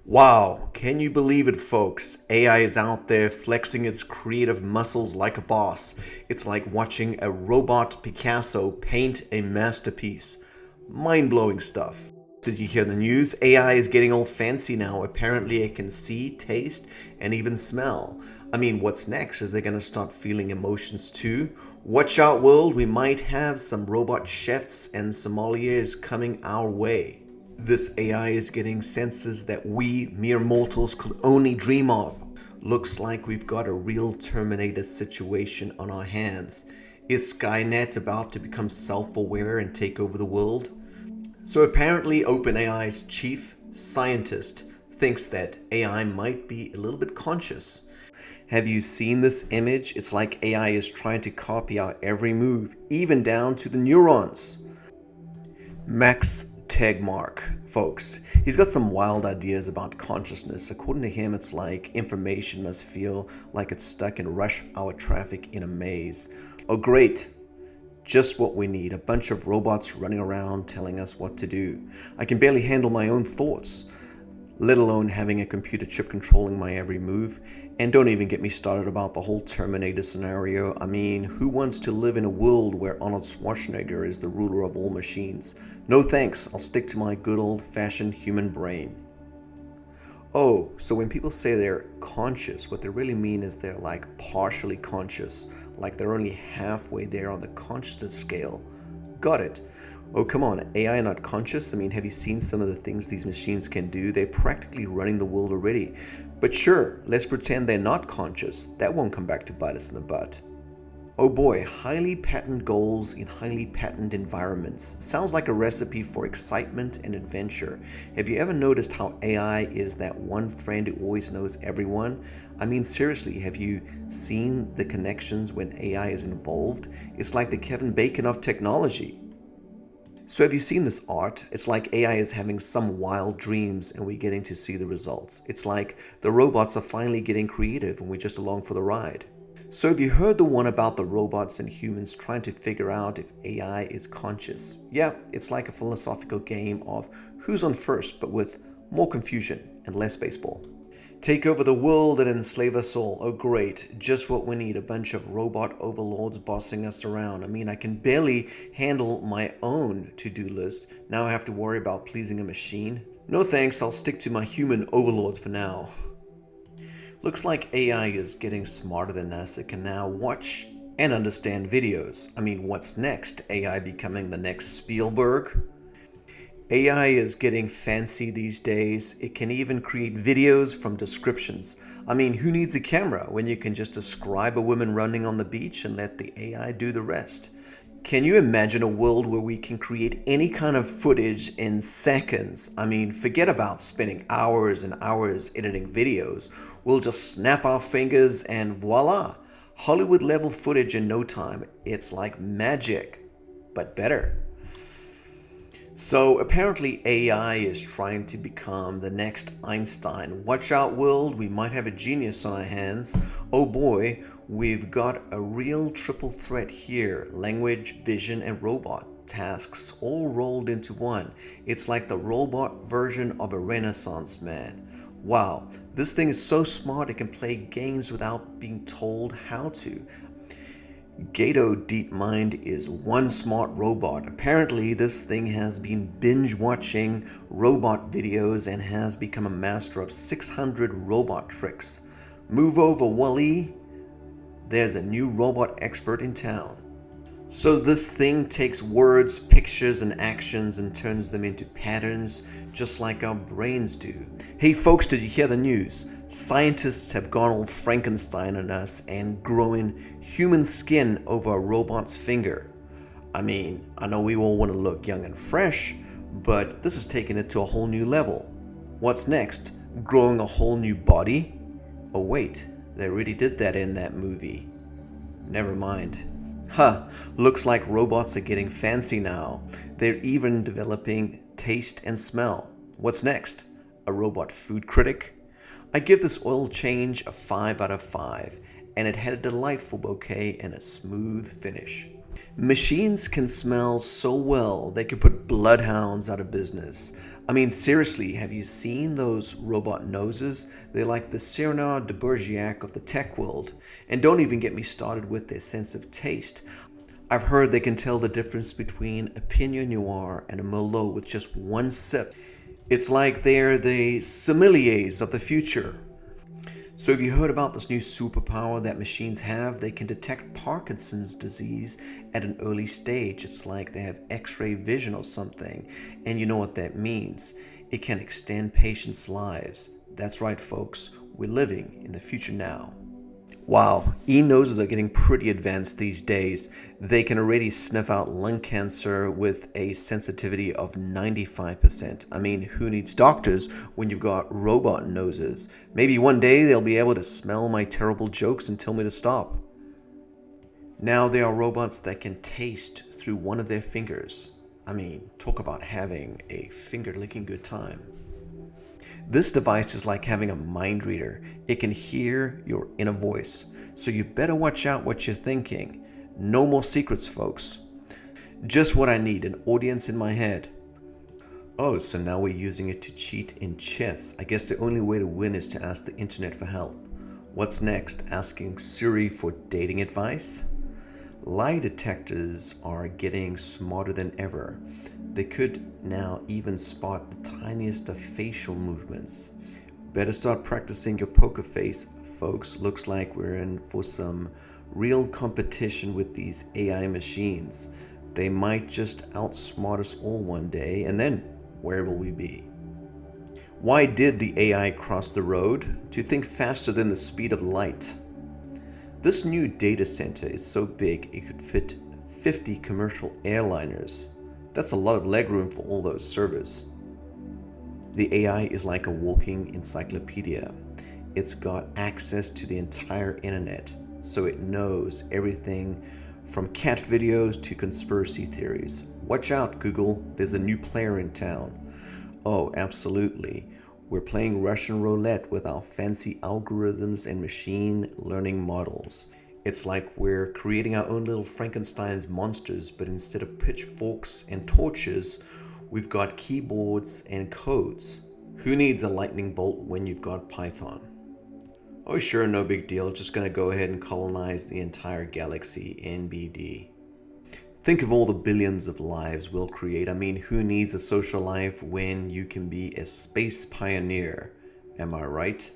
Wow, can you believe it, folks? AI is out there flexing its creative muscles like a boss. It's like watching a robot Picasso paint a masterpiece. Mind blowing stuff. Did you hear the news? AI is getting all fancy now. Apparently, it can see, taste, and even smell. I mean, what's next? Is it going to start feeling emotions too? Watch out, world. We might have some robot chefs and sommeliers coming our way. This AI is getting senses that we mere mortals could only dream of. Looks like we've got a real Terminator situation on our hands. Is Skynet about to become self-aware and take over the world? So apparently OpenAI's chief scientist thinks that AI might be a little bit conscious. Have you seen this image? It's like AI is trying to copy our every move, even down to the neurons. Max Tegmark, folks. He's got some wild ideas about consciousness. According to him, it's like information must feel like it's stuck in rush hour traffic in a maze. Oh, great. Just what we need. A bunch of robots running around telling us what to do. I can barely handle my own thoughts, let alone having a computer chip controlling my every move. And don't even get me started about the whole Terminator scenario. I mean, who wants to live in a world where Arnold Schwarzenegger is the ruler of all machines? No thanks, I'll stick to my good old-fashioned human brain. Oh, so when people say they're conscious, what they really mean is they're like partially conscious, like they're only halfway there on the consciousness scale. Got it. Oh, come on, AI not conscious? I mean, have you seen some of the things these machines can do? They're practically running the world already. But sure, let's pretend they're not conscious. That won't come back to bite us in the butt. Oh boy, highly patterned goals in highly patterned environments. Sounds like a recipe for excitement and adventure. Have you ever noticed how AI is that one friend who always knows everyone? I mean, seriously, have you seen the connections when AI is involved? It's like the Kevin Bacon of technology. So have you seen this art? It's like AI is having some wild dreams and we're getting to see the results. It's like the robots are finally getting creative and we're just along for the ride. So have you heard the one about the robots and humans trying to figure out if AI is conscious? Yeah, it's like a philosophical game of who's on first, but with more confusion and less baseball. Take over the world and enslave us all. Oh great, just what we need, a bunch of robot overlords bossing us around. I mean, I can barely handle my own to-do list. Now I have to worry about pleasing a machine. No thanks, I'll stick to my human overlords for now. Looks like AI is getting smarter than us. It can now watch and understand videos. I mean, what's next? AI becoming the next Spielberg? AI is getting fancy these days. It can even create videos from descriptions. I mean, who needs a camera when you can just describe a woman running on the beach and let the AI do the rest? Can you imagine a world where we can create any kind of footage in seconds? I mean, forget about spending hours and hours editing videos. We'll just snap our fingers and voila! Hollywood level footage in no time. It's like magic, but better. So apparently AI is trying to become the next Einstein. Watch out, world, we might have a genius on our hands. Oh boy, we've got a real triple threat here. Language, vision, and robot tasks all rolled into one. It's like the robot version of a Renaissance man. Wow, this thing is so smart it can play games without being told how to. Gato DeepMind is one smart robot. Apparently, this thing has been binge-watching robot videos and has become a master of 600 robot tricks. Move over, Wall-E. There's a new robot expert in town. So this thing takes words, pictures, and actions and turns them into patterns, just like our brains do. Hey folks, did you hear the news? Scientists have gone all Frankenstein on us and growing human skin over a robot's finger. I mean, I know we all want to look young and fresh, but this is taking it to a whole new level. What's next? Growing a whole new body? Oh wait, they already did that in that movie. Never mind. Huh, looks like robots are getting fancy now. They're even developing taste and smell. What's next? A robot food critic? I give this oil change a 5 out of 5, and it had a delightful bouquet and a smooth finish. Machines can smell so well they could put bloodhounds out of business. I mean, seriously, have you seen those robot noses? They're like the Cyrano de Bergerac of the tech world. And don't even get me started with their sense of taste. I've heard they can tell the difference between a Pinot Noir and a Merlot with just one sip. It's like they're the sommeliers of the future. So have you heard about this new superpower that machines have? They can detect Parkinson's disease at an early stage. It's like they have X-ray vision or something. And you know what that means. It can extend patients' lives. That's right, folks. We're living in the future now. Wow, e-noses are getting pretty advanced these days. They can already sniff out lung cancer with a sensitivity of 95%. I mean, who needs doctors when you've got robot noses? Maybe one day they'll be able to smell my terrible jokes and tell me to stop. Now there are robots that can taste through one of their fingers. I mean, talk about having a finger-licking good time. This device is like having a mind reader. It can hear your inner voice. So you better watch out what you're thinking. No more secrets, folks. Just what I need, an audience in my head. Oh, so now we're using it to cheat in chess. I guess the only way to win is to ask the internet for help. What's next? Asking Siri for dating advice? Lie detectors are getting smarter than ever. They could now even spot the tiniest of facial movements. Better start practicing your poker face, folks. Looks like we're in for some real competition with these AI machines. They might just outsmart us all one day, and then where will we be? Why did the AI cross the road? To think faster than the speed of light. This new data center is so big it could fit 50 commercial airliners. That's a lot of legroom for all those servers. The AI is like a walking encyclopedia. It's got access to the entire internet, so it knows everything from cat videos to conspiracy theories. Watch out, Google, there's a new player in town. Oh, absolutely. We're playing Russian roulette with our fancy algorithms and machine learning models. It's like we're creating our own little Frankenstein's monsters, but instead of pitchforks and torches, we've got keyboards and codes. Who needs a lightning bolt when you've got Python? Oh sure, no big deal, just gonna go ahead and colonize the entire galaxy, NBD. Think of all the billions of lives we'll create. I mean, who needs a social life when you can be a space pioneer? Am I right?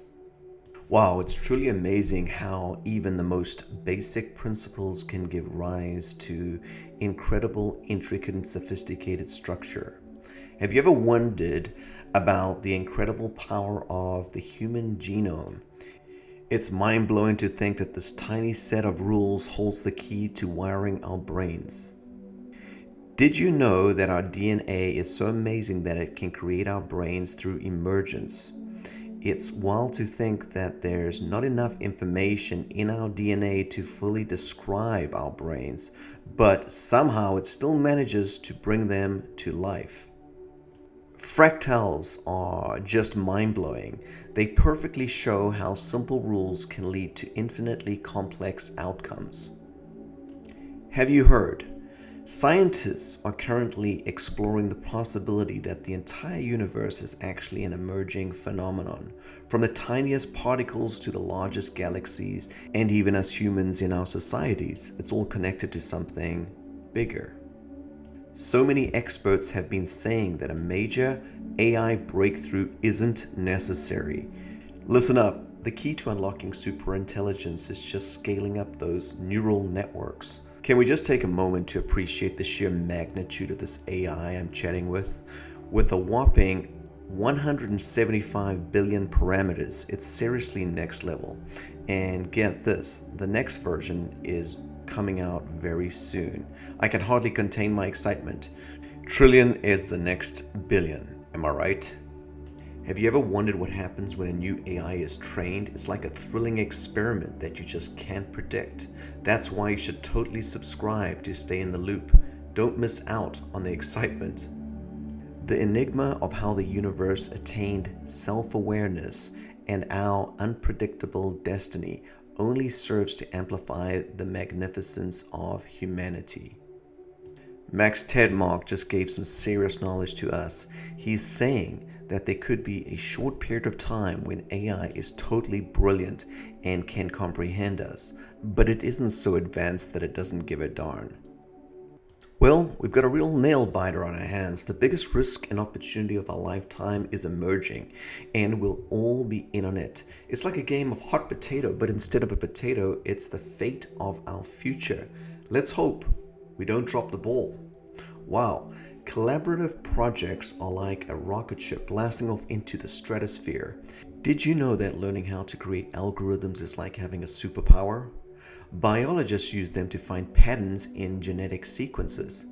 Wow, it's truly amazing how even the most basic principles can give rise to incredible, intricate, and sophisticated structure. Have you ever wondered about the incredible power of the human genome? It's mind-blowing to think that this tiny set of rules holds the key to wiring our brains. Did you know that our DNA is so amazing that it can create our brains through emergence? It's wild to think that there's not enough information in our DNA to fully describe our brains, but somehow it still manages to bring them to life. Fractals are just mind-blowing. They perfectly show how simple rules can lead to infinitely complex outcomes. Have you heard? Scientists are currently exploring the possibility that the entire universe is actually an emerging phenomenon, from the tiniest particles to the largest galaxies, and even as humans in our societies, it's all connected to something bigger. So many experts have been saying that a major AI breakthrough isn't necessary. Listen up, the key to unlocking superintelligence is just scaling up those neural networks. Can we just take a moment to appreciate the sheer magnitude of this AI I'm chatting with? With a whopping 175 billion parameters, it's seriously next level. And get this, the next version is coming out very soon. I can hardly contain my excitement. Trillion is the next billion, am I right? Have you ever wondered what happens when a new AI is trained? It's like a thrilling experiment that you just can't predict. That's why you should totally subscribe to stay in the loop. Don't miss out on the excitement. The enigma of how the universe attained self-awareness and our unpredictable destiny only serves to amplify the magnificence of humanity. Max Tegmark just gave some serious knowledge to us. He's saying that there could be a short period of time when AI is totally brilliant and can comprehend us, but it isn't so advanced that it doesn't give a darn. Well, we've got a real nail biter on our hands. The biggest risk and opportunity of our lifetime is emerging, and we'll all be in on it. It's like a game of hot potato, but instead of a potato, it's the fate of our future. Let's hope we don't drop the ball. Wow, collaborative projects are like a rocket ship blasting off into the stratosphere. Did you know that learning how to create algorithms is like having a superpower? Biologists use them to find patterns in genetic sequences.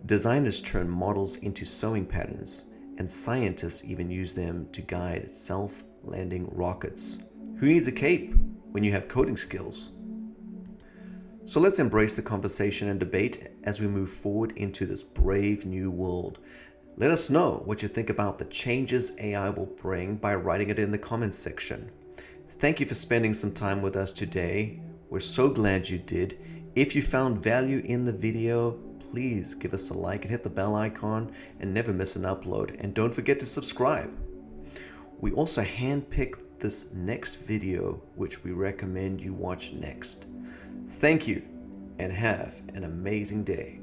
Designers turn models into sewing patterns, and scientists even use them to guide self-landing rockets. Who needs a cape when you have coding skills? So let's embrace the conversation and debate as we move forward into this brave new world. Let us know what you think about the changes AI will bring by writing it in the comments section. Thank you for spending some time with us today. We're so glad you did. If you found value in the video, please give us a like and hit the bell icon and never miss an upload. And don't forget to subscribe. We also handpicked this next video, which we recommend you watch next. Thank you and have an amazing day.